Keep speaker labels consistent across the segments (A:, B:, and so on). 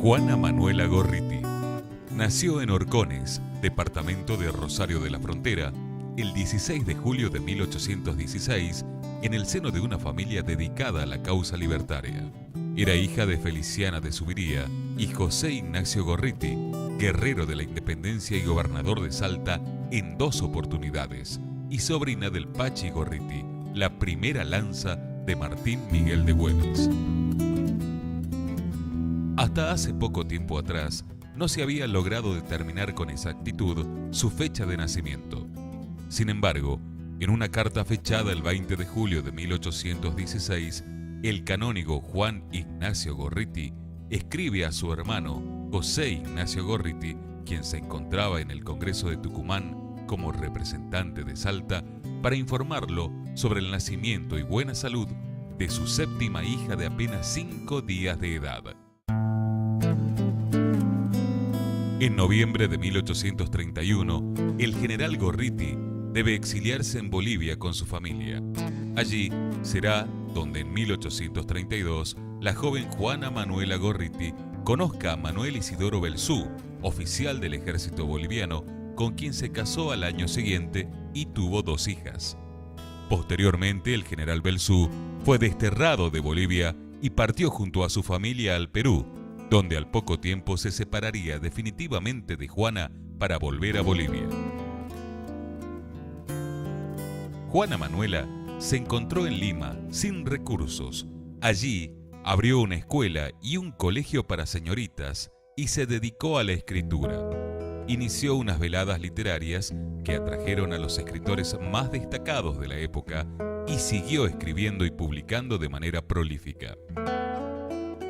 A: Juana Manuela Gorriti nació en Horcones, departamento de Rosario de la Frontera, el 16 de julio de 1816, en el seno de una familia dedicada a la causa libertaria. Era hija de Feliciana de Subiría y José Ignacio Gorriti, guerrero de la independencia y gobernador de Salta en 2 oportunidades, y sobrina del Pachi Gorriti, la primera lanza de Martín Miguel de Güemes. Hasta hace poco tiempo atrás, no se había logrado determinar con exactitud su fecha de nacimiento. Sin embargo, en una carta fechada el 20 de julio de 1816, el canónigo Juan Ignacio Gorriti escribe a su hermano José Ignacio Gorriti, quien se encontraba en el Congreso de Tucumán como representante de Salta, para informarlo sobre el nacimiento y buena salud de su séptima hija de apenas 5 días de edad. En noviembre de 1831, el general Gorriti debe exiliarse en Bolivia con su familia. Allí será donde en 1832 la joven Juana Manuela Gorriti conozca a Manuel Isidoro Belzú, oficial del ejército boliviano, con quien se casó al año siguiente y tuvo 2 hijas. Posteriormente, el general Belzú fue desterrado de Bolivia y partió junto a su familia al Perú, donde al poco tiempo se separaría definitivamente de Juana para volver a Bolivia. Juana Manuela se encontró en Lima sin recursos. Allí abrió una escuela y un colegio para señoritas y se dedicó a la escritura. Inició unas veladas literarias que atrajeron a los escritores más destacados de la época y siguió escribiendo y publicando de manera prolífica.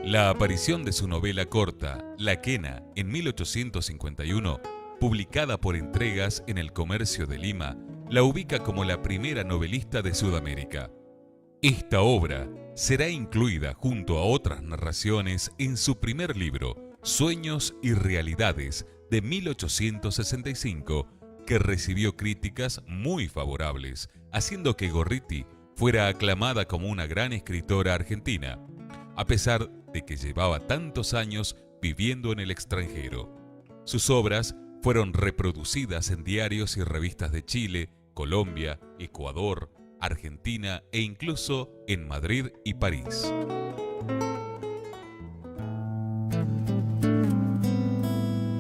A: La aparición de su novela corta, La Quena, en 1851, publicada por entregas en El Comercio de Lima, la ubica como la primera novelista de Sudamérica. Esta obra será incluida junto a otras narraciones en su primer libro, Sueños y Realidades, de 1865, que recibió críticas muy favorables, haciendo que Gorriti fuera aclamada como una gran escritora argentina, a pesar de que llevaba tantos años viviendo en el extranjero. Sus obras fueron reproducidas en diarios y revistas de Chile, Colombia, Ecuador, Argentina e incluso en Madrid y París.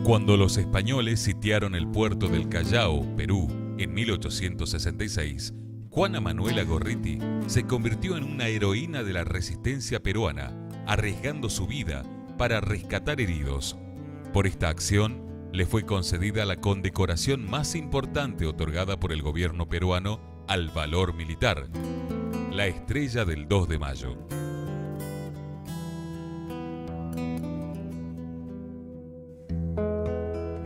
A: Cuando los españoles sitiaron el puerto del Callao, Perú, en 1866, Juana Manuela Gorriti se convirtió en una heroína de la resistencia peruana, arriesgando su vida para rescatar heridos. Por esta acción, le fue concedida la condecoración más importante otorgada por el gobierno peruano al valor militar, la Estrella del 2 de Mayo.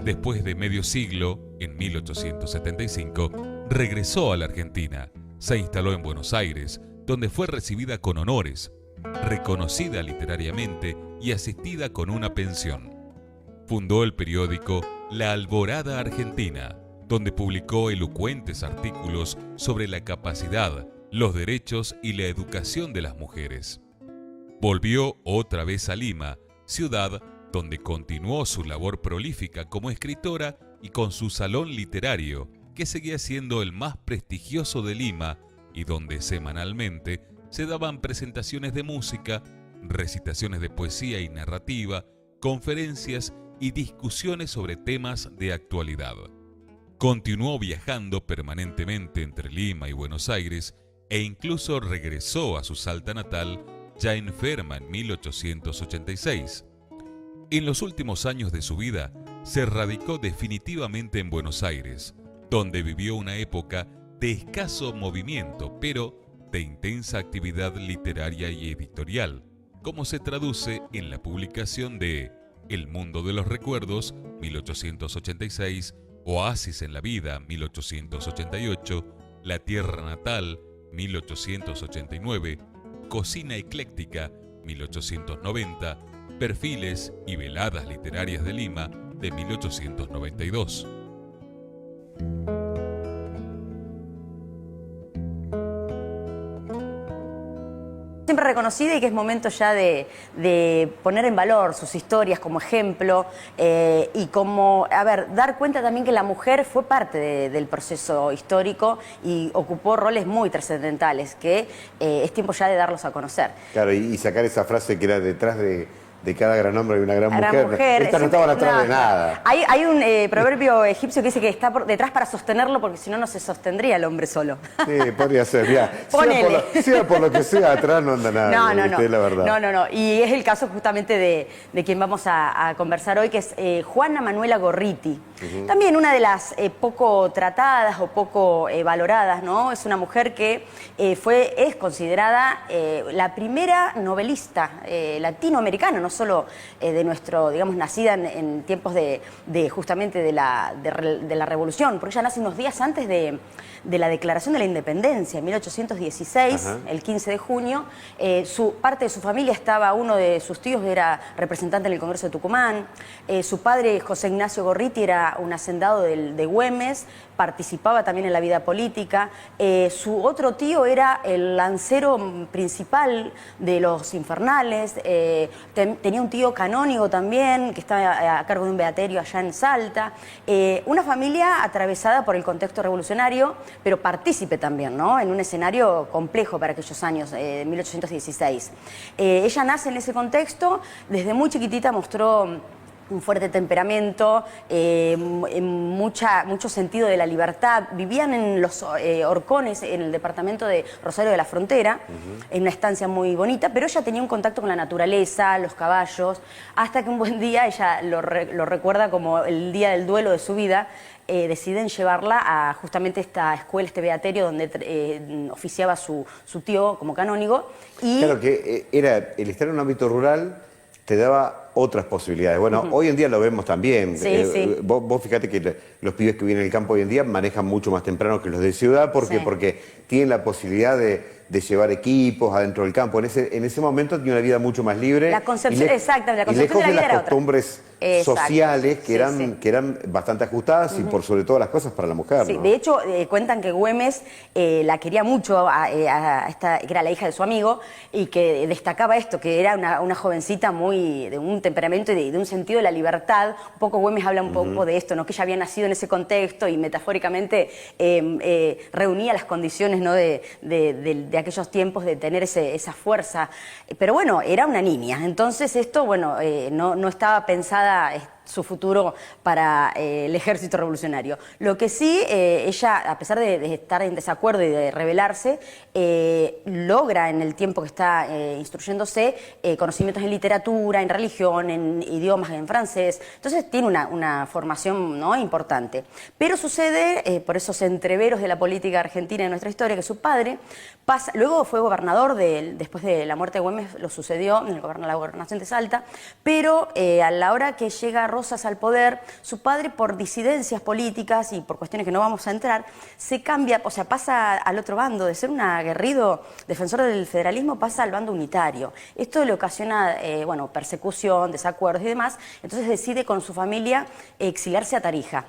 A: Después de medio siglo, en 1875, regresó a la Argentina. Se instaló en Buenos Aires, donde fue recibida con honores, reconocida literariamente y asistida con una pensión. Fundó el periódico La Alborada Argentina, donde publicó elocuentes artículos sobre la capacidad, los derechos y la educación de las mujeres. Volvió otra vez a Lima, ciudad donde continuó su labor prolífica como escritora y con su salón literario, que seguía siendo el más prestigioso de Lima y donde semanalmente se daban presentaciones de música, recitaciones de poesía y narrativa, conferencias y discusiones sobre temas de actualidad. Continuó viajando permanentemente entre Lima y Buenos Aires e incluso regresó a su Salta natal, ya enferma en 1886. En los últimos años de su vida, se radicó definitivamente en Buenos Aires, donde vivió una época de escaso movimiento, pero de intensa actividad literaria y editorial, como se traduce en la publicación de El Mundo de los Recuerdos, 1886, Oasis en la Vida, 1888, La Tierra Natal, 1889, Cocina Ecléctica, 1890, Perfiles y Veladas Literarias de Lima, de 1892.
B: siempre reconocida y que es momento ya de poner en valor sus historias como ejemplo y como, a ver, dar cuenta también que la mujer fue parte del proceso histórico y ocupó roles muy trascendentales, que es tiempo ya de darlos a conocer.
C: Claro, y sacar esa frase que era detrás de cada gran hombre hay una gran mujer. Estas no estaban atrás de nada.
B: Hay un proverbio egipcio que dice que está detrás para sostenerlo, porque si no, no se sostendría el hombre solo.
C: Sí, podría ser. Mirá, sea por lo que sea, atrás no anda nada.
B: No,
C: la verdad.
B: No. Y es el caso justamente de quien vamos a conversar hoy, que es Juana Manuela Gorriti. También una de las poco tratadas o poco valoradas, ¿no? Es una mujer que es considerada la primera novelista latinoamericana, no solo de nuestro, digamos, nacida en tiempos justamente de la Revolución, porque ella nace unos días antes de la Declaración de la Independencia, en 1816, el 15 de junio. Parte de su familia uno de sus tíos era representante en el Congreso de Tucumán, su padre, José Ignacio Gorriti, era un hacendado de Güemes, participaba también en la vida política. Su otro tío era el lancero principal de los Infernales, tenía un tío canónigo también, que estaba a cargo de un beaterio allá en Salta. Una familia atravesada por el contexto revolucionario, pero partícipe también, ¿no? En un escenario complejo para aquellos años, 1816. Ella nace en ese contexto, desde muy chiquitita mostró un fuerte temperamento, mucho sentido de la libertad. Vivían en los Horcones, en el departamento de Rosario de la Frontera, en una estancia muy bonita, pero ella tenía un contacto con la naturaleza, los caballos, hasta que un buen día, ella lo recuerda como el día del duelo de su vida, deciden llevarla a justamente esta escuela, este beaterio donde oficiaba su tío como canónigo. Y
C: claro que el estar en un ámbito rural te daba otras posibilidades. Bueno, hoy en día lo vemos también.
B: Sí.
C: Vos fíjate que los pibes que vienen del campo hoy en día manejan mucho más temprano que los de ciudad. ¿Por qué? Porque tienen la posibilidad de llevar equipos adentro del campo. En ese momento tenía una vida mucho más libre.
B: La concepción, exacto, la concepción
C: y lejos
B: de la vida
C: de
B: era
C: las
B: otra.
C: Sociales que eran bastante ajustadas y por sobre todas las cosas para la mujer.
B: Sí,
C: ¿no?
B: de hecho, cuentan que Güemes la quería mucho a esta, que era la hija de su amigo, y que destacaba esto, que era una jovencita de un temperamento y de un sentido de la libertad. Un poco Güemes habla un poco de esto, ¿no? Que ella había nacido en ese contexto y metafóricamente reunía las condiciones, ¿no? de aquellos tiempos de tener esa fuerza. Pero bueno, era una niña, entonces esto, bueno, no estaba pensada su futuro para el ejército revolucionario. Lo que sí, ella, a pesar de estar en desacuerdo y de rebelarse, logra en el tiempo que está instruyéndose conocimientos en literatura, en religión, en idiomas, en francés. Entonces tiene una formación, ¿no? importante. Pero sucede, por esos entreveros de la política argentina en nuestra historia, que su padre luego fue gobernador, después de la muerte de Güemes, lo sucedió en la gobernación de Salta, pero a la hora que llega Rosas al poder, su padre, por disidencias políticas y por cuestiones que no vamos a entrar, se cambia, o sea, pasa al otro bando. De ser un aguerrido defensor del federalismo, pasa al bando unitario. Esto le ocasiona, persecución, desacuerdos y demás. Entonces decide con su familia exiliarse a Tarija.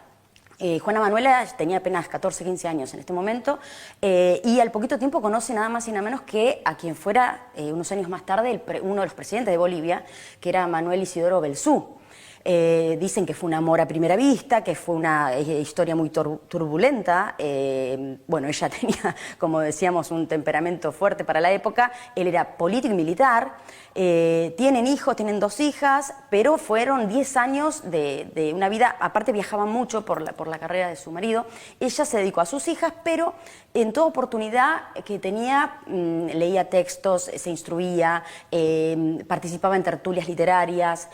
B: Juana Manuela tenía apenas 14, 15 años en este momento, y al poquito tiempo conoce nada más y nada menos que a quien fuera unos años más tarde uno de los presidentes de Bolivia, que era Manuel Isidoro Belzú. Dicen que fue un amor a primera vista, que fue una historia muy turbulenta. Ella tenía, como decíamos, un temperamento fuerte para la época. Él era político y militar. Tienen hijos, tienen 2 hijas, pero fueron 10 años de una vida. Aparte, viajaban mucho por la carrera de su marido. Ella se dedicó a sus hijas, pero en toda oportunidad que tenía, leía textos, se instruía, participaba en tertulias literarias,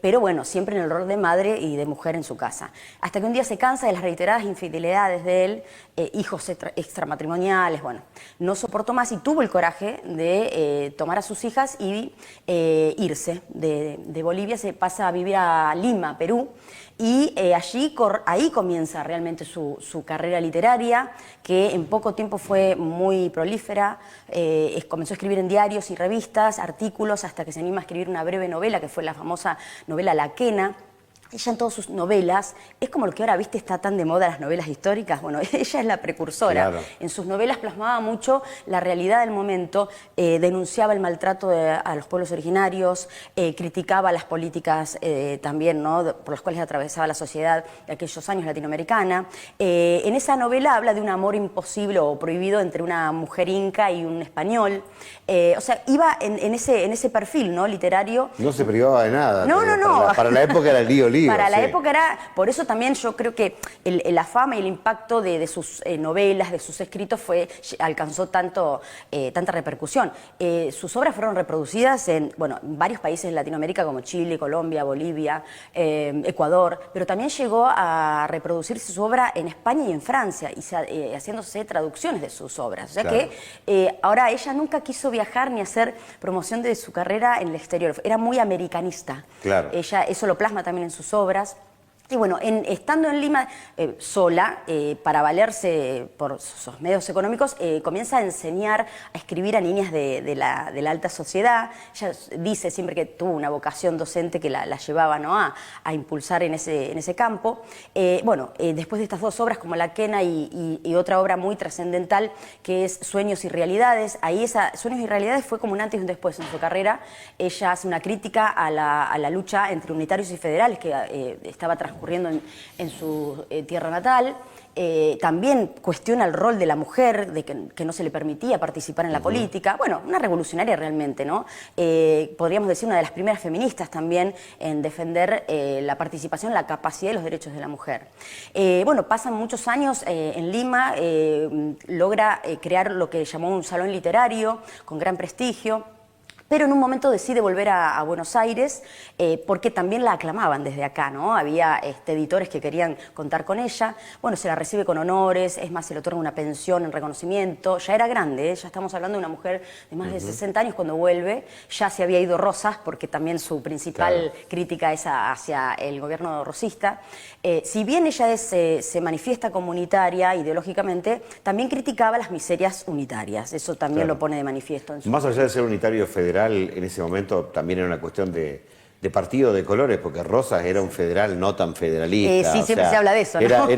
B: pero bueno, siempre en el rol de madre y de mujer en su casa. Hasta que un día se cansa de las reiteradas infidelidades de él, hijos extramatrimoniales, bueno, no soportó más y tuvo el coraje de tomar a sus hijas y irse de Bolivia. Se pasa a vivir a Lima, Perú, y ahí comienza realmente su carrera literaria, que en poco tiempo fue muy prolífera. Comenzó a escribir en diarios y revistas, artículos, hasta que se anima a escribir una breve novela, que fue la famosa novela La Quena. ella en todas sus novelas, es como lo que ahora, viste, está tan de moda las novelas históricas. Bueno, ella es la precursora.
C: Claro.
B: En sus novelas plasmaba mucho la realidad del momento, denunciaba el maltrato a los pueblos originarios, criticaba las políticas también, ¿no?, por las cuales atravesaba la sociedad de aquellos años latinoamericana. En esa novela habla de un amor imposible o prohibido entre una mujer inca y un español. O sea, iba en ese perfil, ¿no?, literario.
C: No se privaba de nada.
B: No.
C: Para la época era el lío.
B: Para la
C: sí.
B: época era, por eso también yo creo que la fama y el impacto de sus novelas, de sus escritos, alcanzó tanta repercusión. Sus obras fueron reproducidas en varios países de Latinoamérica como Chile, Colombia, Bolivia, Ecuador, pero también llegó a reproducirse su obra en España y en Francia, y haciéndose traducciones de sus obras. O sea
C: claro.
B: que ahora ella nunca quiso viajar ni hacer promoción de su carrera en el exterior, era muy americanista.
C: Claro.
B: Ella eso lo plasma también en sus obras. Y bueno, estando en Lima sola, para valerse por sus medios económicos, comienza a enseñar a escribir a niñas de la alta sociedad. Ella dice siempre que tuvo una vocación docente que la llevaba, ¿no?, a impulsar en ese campo. Después de estas dos obras, como La Quena y otra obra muy trascendental, que es Sueños y Realidades, ahí Sueños y Realidades fue como un antes y un después en su carrera. Ella hace una crítica a la lucha entre unitarios y federales que estaba transcurriendo en su tierra natal. También cuestiona el rol de la mujer, de que no se le permitía participar en la política. Bueno, una revolucionaria realmente, ¿no? Podríamos decir una de las primeras feministas también en defender la participación, la capacidad y los derechos de la mujer. Pasan muchos años en Lima, logra crear lo que llamó un salón literario con gran prestigio. Pero en un momento decide volver a Buenos Aires porque también la aclamaban desde acá, ¿no? Había editores que querían contar con ella. Bueno, se la recibe con honores, es más, se le otorga una pensión en reconocimiento. Ya era grande, ya estamos hablando de una mujer de más de 60 años cuando vuelve. Ya se había ido Rosas, porque también su principal crítica es hacia el gobierno rosista. Si bien ella se manifiesta comunitaria ideológicamente, también criticaba las miserias unitarias. Eso también lo pone de manifiesto.
C: Más allá de ser unitario federal, en ese momento también era una cuestión de partido de colores, porque Rosas era un federal no tan federalista.
B: Sí, siempre se habla de eso, ¿no?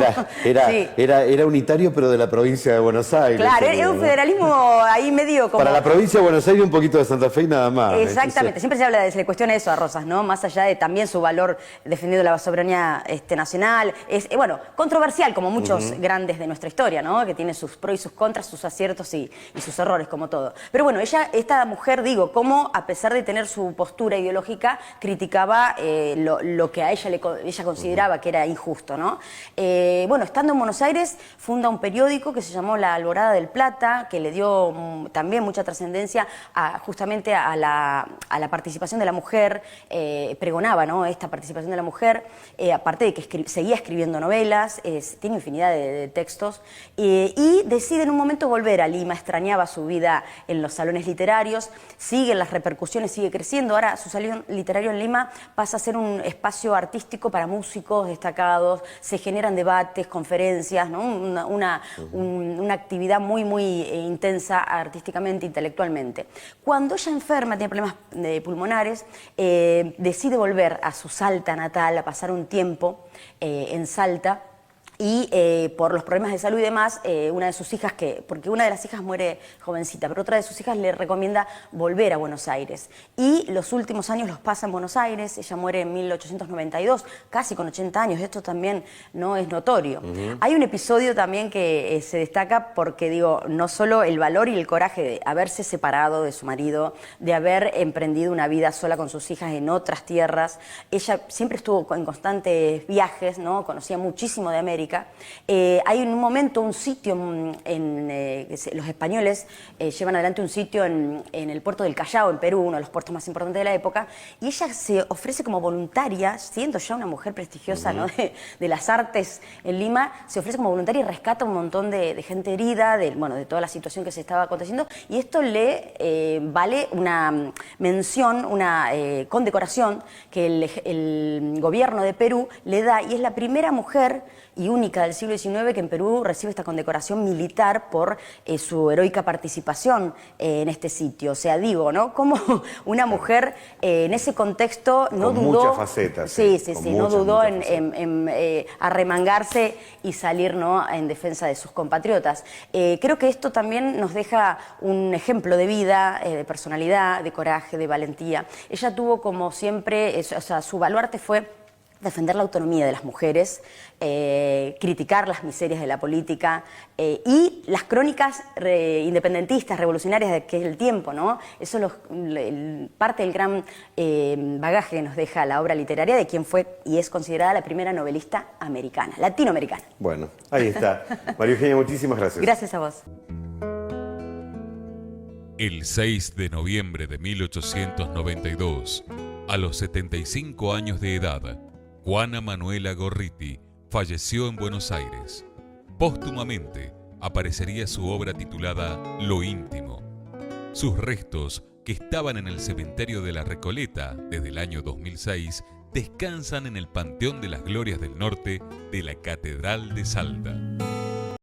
C: Era unitario, pero de la provincia de Buenos Aires.
B: Claro, era un federalismo ahí medio como...
C: Para la provincia de Buenos Aires un poquito de Santa Fe y nada más.
B: Exactamente, siempre se le cuestiona eso a Rosas, ¿no? Más allá de también su valor defendiendo la soberanía nacional. Es, controversial, como muchos grandes de nuestra historia, ¿no? Que tiene sus pros y sus contras, sus aciertos y sus errores, como todo. Pero bueno, esta mujer, cómo a pesar de tener su postura ideológica, criticaba lo que a ella consideraba que era injusto, ¿no? Estando en Buenos Aires, funda un periódico que se llamó La Alborada del Plata, que le dio también mucha trascendencia justamente a la participación de la mujer, pregonaba, ¿no?, esta participación de la mujer, aparte de que seguía escribiendo novelas, tiene infinidad de textos, y decide en un momento volver a Lima, extrañaba su vida en los salones literarios, siguen las repercusiones, sigue creciendo. Ahora su salón literario en Lima pasa a ser un espacio artístico para músicos destacados, se generan debates, conferencias, ¿no? Una actividad muy, muy intensa artísticamente, intelectualmente. Cuando ella enferma, tiene problemas pulmonares, decide volver a su Salta natal, a pasar un tiempo en Salta. Y por los problemas de salud y demás, una de sus hijas, porque una de las hijas muere jovencita, pero otra de sus hijas le recomienda volver a Buenos Aires. Y los últimos años los pasa en Buenos Aires, ella muere en 1892, casi con 80 años, esto también no es notorio. Hay un episodio también que se destaca porque, no solo el valor y el coraje de haberse separado de su marido, de haber emprendido una vida sola con sus hijas en otras tierras, ella siempre estuvo en constantes viajes, ¿no? Conocía muchísimo de América. Hay en un momento un sitio, los españoles llevan adelante un sitio en el puerto del Callao, en Perú, uno de los puertos más importantes de la época, y ella se ofrece como voluntaria, siendo ya una mujer prestigiosa, ¿no?, de las artes en Lima, se ofrece como voluntaria y rescata un montón de gente herida, de toda la situación que se estaba aconteciendo, y esto le vale una mención, una condecoración que el gobierno de Perú le da, y es la primera mujer y única del siglo XIX que en Perú recibe esta condecoración militar por su heroica participación en este sitio. O sea, digo, ¿no? Como una mujer en ese contexto no
C: con
B: dudó...
C: muchas facetas.
B: Sí, no dudó en arremangarse y salir, ¿no?, en defensa de sus compatriotas. Creo que esto también nos deja un ejemplo de vida, de personalidad, de coraje, de valentía. Ella tuvo como siempre, o sea, su baluarte fue defender la autonomía de las mujeres, criticar las miserias de la política y las crónicas independentistas, revolucionarias de aquel tiempo, ¿no? Eso parte del gran bagaje que nos deja la obra literaria de quien fue y es considerada la primera novelista americana, latinoamericana.
C: Bueno, ahí está. María Eugenia, muchísimas gracias.
B: Gracias a vos.
A: El 6 de noviembre de 1892, a los 75 años de edad, Juana Manuela Gorriti falleció en Buenos Aires. Póstumamente aparecería su obra titulada Lo íntimo. Sus restos, que estaban en el cementerio de la Recoleta desde el año 2006, descansan en el Panteón de las Glorias del Norte de la Catedral de Salta.